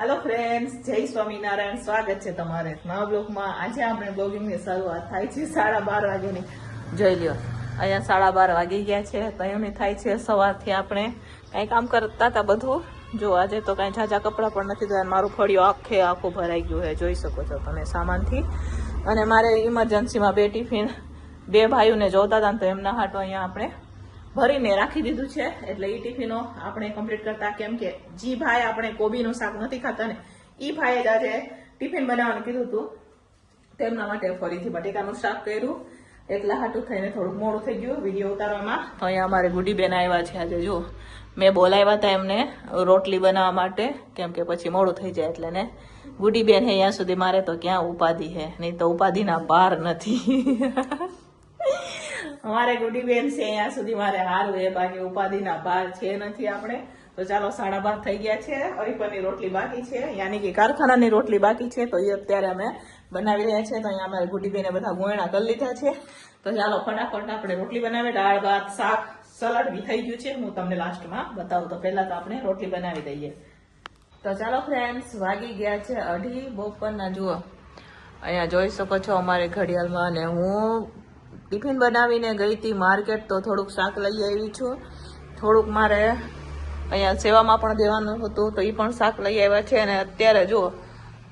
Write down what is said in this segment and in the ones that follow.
Hello friends, जय स्वामीनारायण। स्वागत है तमारे नवा ब्लॉग में। आज આપણે બ્લોગિંગ ની શરૂઆત થાય છે 12:30 વાગ્યાની। જોઈ લ્યો, અહીંયા 12:30 વાગી ગયા છે તો એમની થાય છે સવારથી આપણે કઈ કામ કરતા હતા બધું। જો આજે તો કઈ ઝાઝા કપડા પણ નથી ધોયા, મારું ફળિયું આખું ભરાઈ ગયું છે, જોઈ શકો છો તમે સામાનથી। અને મારે ઇમરજન્સીમાં બે ટિફિન બે ભાઈઓને જોતા હતા તો એમના હાટો અહીંયા આપણે ભરીને રાખી દીધું છે। એટલે ઈ ટિફિનો આપણે કમ્પ્લીટ કરતા, કેમ કે જી ભાઈ આપણે કોબીનું શાક નથી ખાતા ને, ઈ ભાઈએ જ આજે ટિફિન બનાવવાનું કીધું હતું, તેમના માટે ફરીથી બટેકાનું શાક કર્યું। એટલા હાટું થઈને થોડુંક મોડું થઈ ગયું વિડીયો ઉતારવામાં। તો અહીંયા અમારે ગુડીબેન આવ્યા છે આજે। જો મેં બોલાવ્યા હતા એમને રોટલી બનાવવા માટે, કેમ કે પછી મોડું થઈ જાય એટલે ને ગુડીબેન હે ત્યાં સુધી મારે તો ક્યાં ઉપાધિ હે, નહીં તો ઉપાધિના પાર નથી। અમારે ગુડીબેન છે અહીંયા સુધી મારે હારું એ, બાકી ઉપાધિના પાર છે નથી આપણે। તો ચાલો 12:30 થઈ ગયા છે। અરીપરની રોટલી બાકી છે, યાની કે કારખાનાની રોટલી બાકી છે, તો એ અત્યારે અમે બનાવી રહ્યા છે। તો અહીંયા અમારે ગુડીબેને બધા ગોયણા કરી લીધા છે। તો ચાલો ફટાફટ આપણે રોટલી બનાવીએ। દાળ ભાત શાક સલાડ બી થઈ ગયું છે, હું તમને લાસ્ટમાં બતાવું। તો પહેલા તો આપણે રોટલી બનાવી દઈએ। તો ચાલો ફ્રેન્ડ્સ, વાગી ગયા છે 2:30 બપોરના। જુઓ અહીંયા જોઈ શકો છો અમારે ઘડિયાળમાં। અને હું ટિફિન બનાવીને ગઈ હતી માર્કેટ, તો થોડુંક શાક લઈ આવી છું, થોડુંક મારે અહીંયા સેવામાં પણ દેવાનું હતું તો એ પણ શાક લઈ આવ્યા છે। અને અત્યારે જુઓ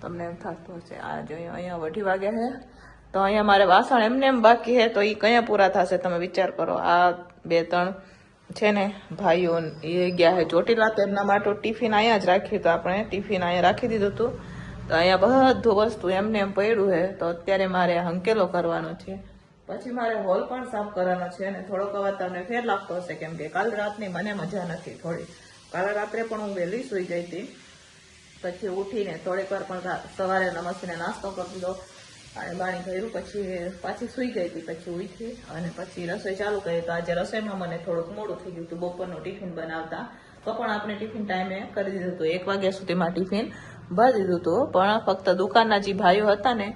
તમને એમ થતું હશે આ જોઈએ અહીંયા 2:30 વાગ્યા છે, તો અહીંયા મારે વાસણ એમને એમ બાકી છે, તો એ કયા પૂરા થશે તમે વિચાર કરો। આ 2-3 છે ને ભાઈઓ એ ગયા છે ચોટીલા, તો એમના માટે ટિફિન અહીંયા જ રાખ્યું હતું, આપણે ટિફિન અહીંયા રાખી દીધું હતું। તો અહીંયા બધું વસ્તુ એમને એમ પડ્યું છે, તો અત્યારે મારે હંકેલો કરવાનો છે, પછી મારે હોલ પણ સાફ કરવાનો છે। અને થોડોક અવાજ તમને ફેર લાગતો હશે, કેમ કે કાલ રાતની મને મજા નથી થોડી। કાલે રાત્રે પણ હું વહેલી સુઈ ગઈ હતી, પછી ઉઠીને થોડીક વાર પણ સવારે નમસ્તીને નાસ્તો કરી દીધો અને પાણી કર્યું, પછી પાછી સુઈ ગઈ હતી, પછી ઉઠી અને પછી રસોઈ ચાલુ કરી। તો આજે રસોઈમાં મને થોડુંક મોડું થઈ ગયું હતું બપોરનું ટિફિન બનાવતા, તો પણ આપણે ટિફિન ટાઈમે કરી દીધું હતું, 1 વાગ્યા સુધીમાં ટિફિન ભરી દીધું હતું। પણ ફક્ત દુકાનના જે ભાઈઓ હતા ને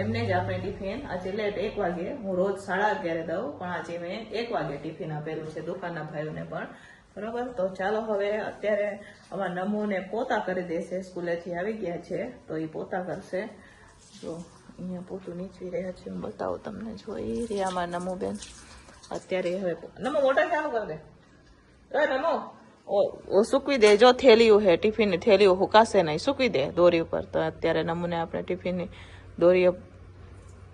એમને જ આપણે ટિફિન આજે લેટ 1 વાગે, હું રોજ 11:30 દઉં, પણ આજે મેં 1 વાગે ટિફિન આપેલું છે દુકાનના ભાઈઓને પણ, બરાબર। તો ચાલો હવે અત્યારે અમારા નમુને પોતા કરી દેશે, સ્કૂલેથી આવી ગયા છે તો એ પોતા કરશે। જો અહીંયા પોતું નીચવી રહ્યા છે, હું બતાવું તમને। જો એ રહ્યા અમારા નમુબેન અત્યારે। હવે નમો મોટર ચાલુ કરી દે, નમો ઓ સૂકવી દે, જો થેલીઓ હે ટિફિનની થેલીઓ હુકાશે નહીં, સૂકવી દે દોરી ઉપર। તો અત્યારે નમુને આપણે ટિફિનની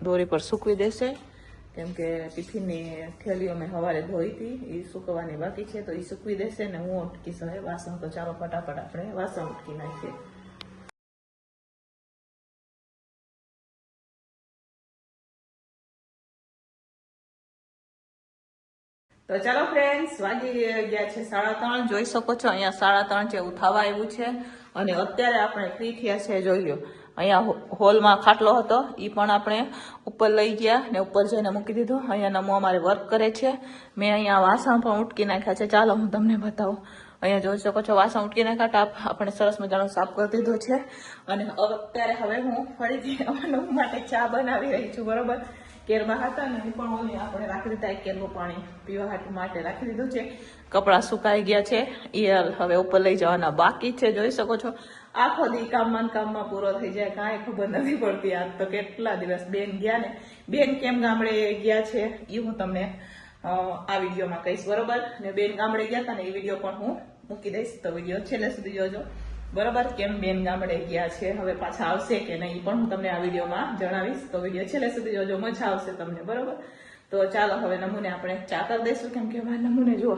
દોરી પર સૂકવી દેશે, કેમ કે ટિફિનની થેલીઓ મેં સવારે ધોઈ હતી, એ સૂકવવાની બાકી છે, તો એ સૂકવી દેશે ને હું ઉટકીશ હવે વાસણ। તો ચાલો ફટાફટ આપણે વાસણ ઉટકી નાખીએ। તો ચાલો ફ્રેન્ડ્સ, વાગી ગયા છે 3:30, જોઈ શકો છો અહીંયા 3:30 જેવું થવા આવ્યું છે। અને અત્યારે આપણે ફ્રી થયા છે, જોઈ લો અહીંયા હોલમાં ખાટલો હતો એ પણ આપણે ઉપર લઈ ગયા ને ઉપર જઈને મૂકી દીધો। અહીંયા નમો અમારે વર્ક કરે છે, મેં અહીંયા વાસણ પણ ઉટકી નાખ્યા છે, ચાલો હું તમને બતાવું। અહીંયા જોઈ શકો છો વાસણ ઉટકી નાખ્યા, ટાપ આપણે સરસ મજાનો સાફ કરી દીધો છે। અને અત્યારે હવે હું ફરીથી અમારા માટે ચા બનાવી રહી છું, બરોબર। કેરમાં હતા ને પણ ઓલી આપણે રાખી દીધા, એક કેરનું પાણી પીવા માટે રાખી દીધું છે। કપડાં સુકાઈ ગયા છે, એ હવે ઉપર લઈ જવાના બાકી છે, જોઈ શકો છો। આખો દી કામમાં પૂરો થઈ જાય, કાંઈ ખબર નથી પડતી। આજ તો કેટલા દિવસ બેન ગયા ને, બેન કેમ ગામડે ગયા છે એ હું તમને આ વિડીયોમાં કહીશ, બરોબર। ને બેન ગામડે ગયા હતા ને એ વિડીયો પણ હું મૂકી દઈશ, તો વિડીયો છેલ્લે સુધી જોજો, બરોબર। કેમ બેન ગામડે ગયા છે, હવે પાછા આવશે કે નહીં પણ હું તમને આ વિડીયોમાં જણાવીશ, તો વિડીયો છેલ્લે સુધી જોજો, મજા આવશે તમને, બરોબર। તો ચાલો હવે નમુને આપણે ચા કરી દઈશું, કેમ કે અમારે નમુને જુઓ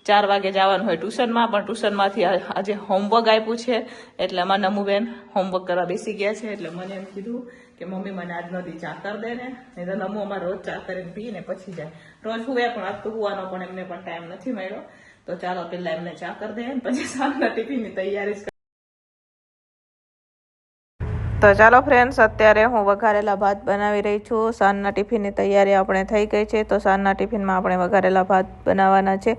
4 વાગે જવાનું હોય ટ્યુશનમાં, પણ ટ્યુશનમાંથી આજે હોમવર્ક આપ્યું છે, એટલે અમારા નમુબેન હોમવર્ક કરવા બેસી ગયા છે। એટલે મને એમ કીધું કે મમ્મી મને આજનો દી ચા કરી દે ને, નહીં તો નમુ અમારે રોજ ચા કરીને પીને પછી જાય, રોજ હુવે પણ આજ તો હુવાનો પણ એમને પણ ટાઈમ નથી મળ્યો। તો ચાલો પેલા એમને ચા કરી દે, પછી સાંજના ટિફિનની તૈયારી। તો ચાલો ફ્રેન્ડ્સ, અત્યારે હું વઘારેલા ભાત બનાવી રહી છું, સાંજના ટિફિનની તૈયારી આપણે થઈ ગઈ છે। તો સાંજના ટિફિનમાં આપણે વઘારેલા ભાત બનાવવાના છે,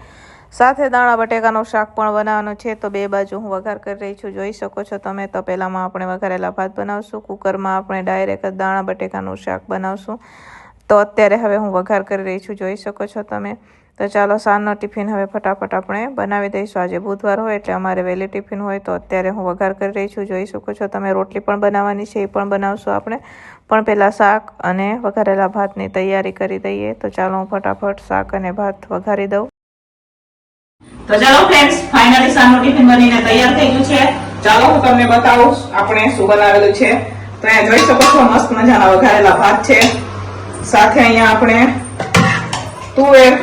સાથે દાણા બટેકાનું શાક પણ બનાવવાનું છે। તો બે બાજુ હું વઘાર કરી રહી છું, જોઈ શકો છો તમે। તો પહેલામાં આપણે વઘારેલા ભાત બનાવશું, કુકરમાં આપણે ડાયરેક્ટ જ દાણા બટેકાનું શાક બનાવશું। તો અત્યારે હવે હું વઘાર કરી રહી છું, જોઈ શકો છો તમે। તો ચાલો સાંજનો ટિફિન હવે ફટાફટ આપણે બનાવી દઈશું. આજે બુધવાર હોય એટલે અમારે વહેલી ટિફિન હોય. તો અત્યારે હું વઘાર કરી રહી છું. જોઈ શકો છો તમે, રોટલી પણ બનાવવાની છે, એ પણ બનાવશું આપણે. પણ પહેલાં શાક અને વઘારેલા ભાતની તૈયારી કરી દઈએ. તો ચાલો હું ફટાફટ શાક અને ભાત વઘારી દઉં. તો ચાલો ફ્રેન્ડ્સ, ફાઇનલી સાંજનું ટિફિન બનીને તૈયાર થઈ ગયું છે. ચાલો હું તમને બતાવું આપણે શું બનાવેલું છે. તો અહીંયા જોઈ શકો છો મસ્ત મજાના વઘારેલા ભાત છે. સાથે અહીંયા આપણે તુવેર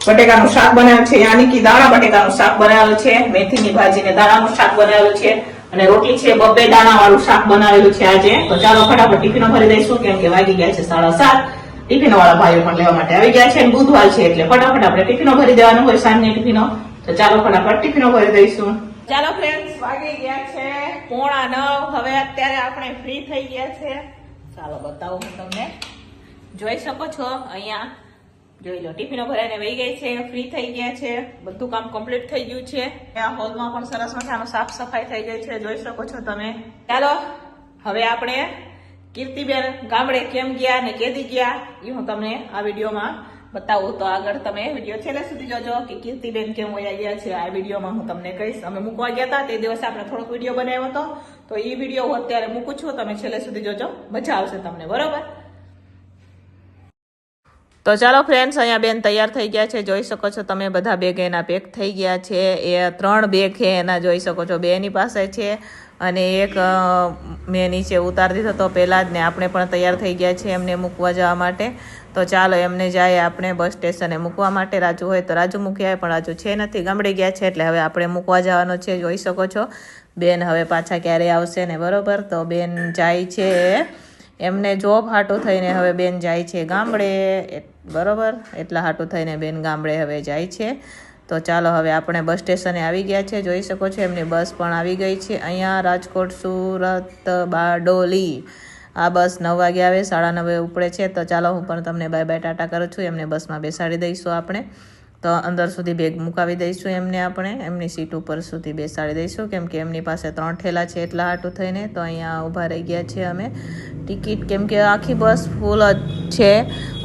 બટેકાનું શાક બનાવ્યું છે, યાની કે દાણા બટેકાનું શાક બનાવેલું છે. મેથીની ભાજી ને દાણાનું શાક બનાવેલું છે અને રોટલી છે, બબ્બે દાણા વાળું શાક બનાવેલું છે આજે. તો ચાલો ફટાફટ ટિફિનો ભરી દઈશું, કેમ કે વાગી ગયા છે 7:30. ટિફિનો વાળા ભાઈઓ પણ લેવા માટે આવી ગયા છે અને બુધવાર છે એટલે ફટાફટ આપણે ટિફિનો ભરી દેવાનું હોય, સાંજની ટિફિનો. તો ચાલો ફટાફટ ટિફિનો ભરી દઈશું. ચાલો ફ્રેન્ડ્સ, વાગી ગયા છે 8:45. હવે અત્યારે આપણે ફ્રી થઈ ગયા છે. ચાલો બતાવું હું તમને. જોઈ શકો છો અહીંયા, જોઈ લો ટિફિનો ભરાઈને વહી ગઈ છે, ફ્રી થઈ ગયા છે, બધું કામ કમ્પ્લીટ થઈ ગયું છે. આ હોલમાં પણ સરસ મજાનો સાફ સફાઈ થઈ ગઈ છે, જોઈ શકો છો તમે. ચાલો હવે આપણે કીર્તિબેન ગામડે કેમ ગયા ને કેદી ગયા એ હું તમને આ વિડીયોમાં બતાવું. તો આગળ તમે વિડીયો છેલ્લે સુધી જોજો કે કીર્તિબેન કેમ વયા ગયા છે. આ વિડીયોમાં હું તમને કહીશ. અમે મૂકવા ગયા હતા તે દિવસે આપણે થોડોક વિડીયો બનાવ્યો હતો, તો એ વિડીયો હું અત્યારે મૂકું છું. તમે છેલ્લે સુધી જોજો, મજા આવશે તમને, બરોબર? તો ચાલો ફ્રેન્ડ્સ, અહીંયા બેન તૈયાર થઈ ગયા છે. જોઈ શકો છો તમે, બધા બેગ એના પેક થઈ ગયા છે. એ 3 બેગ છે એના, જોઈ શકો છો, 2 ની પાસે છે અને એક મેં નીચે ઉતારી દીધો તો પહેલાં જ ને. આપણે પણ તૈયાર થઈ ગયા છે એમને મૂકવા જવા માટે. તો ચાલો એમને જાય આપણે બસ સ્ટેશને મૂકવા માટે. રાજુ હોય તો રાજુ મૂકી આવે, પણ રાજુ છે નથી, ગામડે ગયા છે, એટલે હવે આપણે મૂકવા જવાનો છે. જોઈ શકો છો બેન હવે પાછા ક્યારે આવશે ને, બરોબર? તો બેન જાય છે એમને જોબ હાટું થઈને, હવે બેન જાય છે ગામડે, બરોબર? એટલા હાટું થઈને બેન ગામડે હવે જાય છે. તો ચાલો હવે આપણે બસ સ્ટેશને આવી ગયા છે. જોઈ શકો છો એમની બસ પણ આવી ગઈ છે અહીંયા, રાજકોટ સુરત બારડોલી. આ બસ 9 વાગે આવે, 9:30 ઉપડે છે. તો ચાલો હું પણ તમને બાય બાય ટાટા કરું છું. એમને બસમાં બેસાડી દઈશું આપણે. તો અંદર સુધી બેગ મુકાવી દઈશું એમને, આપણે એમની સીટ ઉપર સુધી બેસાડી દઈશું, કેમ કે એમની પાસે 3 ઠેલા છે એટલા હાટું થઈને. તો અહીંયા ઊભા રહી ગયા છે અમે ટિકિટ, કેમ કે આખી બસ ફૂલ જ છે.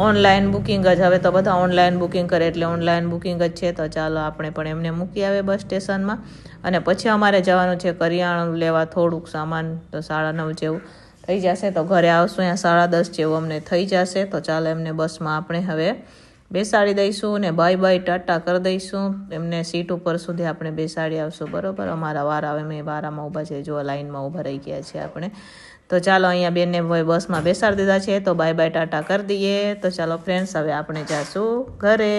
ઓનલાઈન બુકિંગ જ, હવે તો બધા ઓનલાઈન બુકિંગ કરે એટલે ઓનલાઈન બુકિંગ જ છે. તો ચાલો આપણે પણ એમને મૂકી આવે બસ સ્ટેશનમાં. અને પછી અમારે જવાનું છે કરિયાણું લેવા, થોડુંક સામાન. તો 9:30 જેવું થઈ જશે, તો ઘરે આવશું અહીંયા 10:30 જેવું અમને થઈ જશે. તો ચાલો એમને બસમાં આપણે હવે બેસાડી દઈશું ને બાય બાય ટાટા કરી દઈશું. એમને સીટ ઉપર સુધી આપણે બેસાડી આવશું, બરોબર? અમારા વારા, હવે મેં વારામાં ઊભા છે, જો લાઈનમાં ઊભા રહી ગયા છે આપણે. તો ચાલો અહીંયા બેનને બસમાં બેસાડી દીધા છે. તો બાય બાય ટાટા કરી દઈએ. તો ચાલો ફ્રેન્ડ્સ, હવે આપણે જાશું ઘરે.